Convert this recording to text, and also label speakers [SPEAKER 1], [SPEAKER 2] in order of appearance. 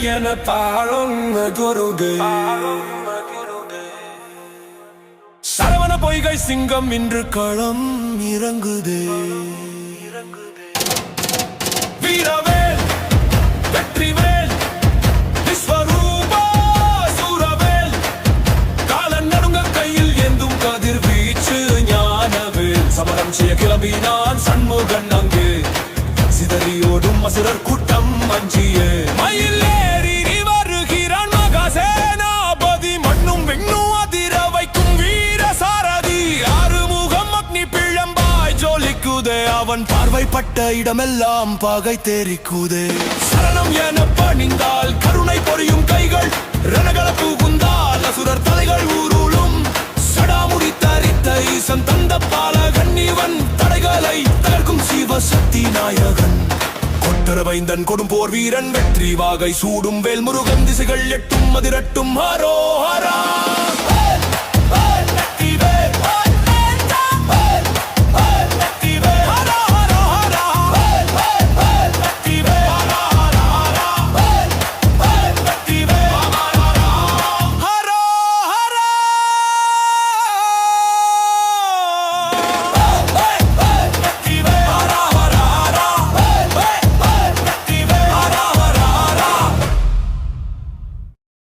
[SPEAKER 1] என தாழும் குருகே சரவண பொய்கை சிங்கம் இன்று களம் இறங்குதே வீரவேல் வெற்றிவேல் விஸ்வரூபா சூரவேல் காலன் நடுங்க கையில் ஏந்தும் கதிர் வீச்சு ஞானவேல் சமரம் செய்ய கிளம்பினான் சண்முகன் அங்கே சிதறியோடும் அசுரர் கூட்டம் அஞ்சியே மயில் ஏறி வருகிறான் மகாசேனாபதி மண்ணும் விண்ணும் அதிர வைக்கும் வீர சாரதி ஆறுமுகம் அக்னி பிழம்பாய் ஜோலிக்குதே அவன் பார்வைப்பட்ட இடமெல்லாம் பகை தேறிக்குதே சரணம் என பணிந்தால் கருணை பொரியும் கைகள் ரணகள புகுந்தால் அசுரர் தலைகள் ஊருளும் சடாமுடி தரித்த ஈசன் தந்த பாலகன் இவன் தடைகளை தகர்க்கும் சிவசக்தி நாயகன் கொட்டரவைந்தன் கொடும் போர் வீரன் வெற்றி வாகை சூடும் வேல் முருகன் திசைகள் எட்டும் அதிரட்டும் ஹரோ ஹரா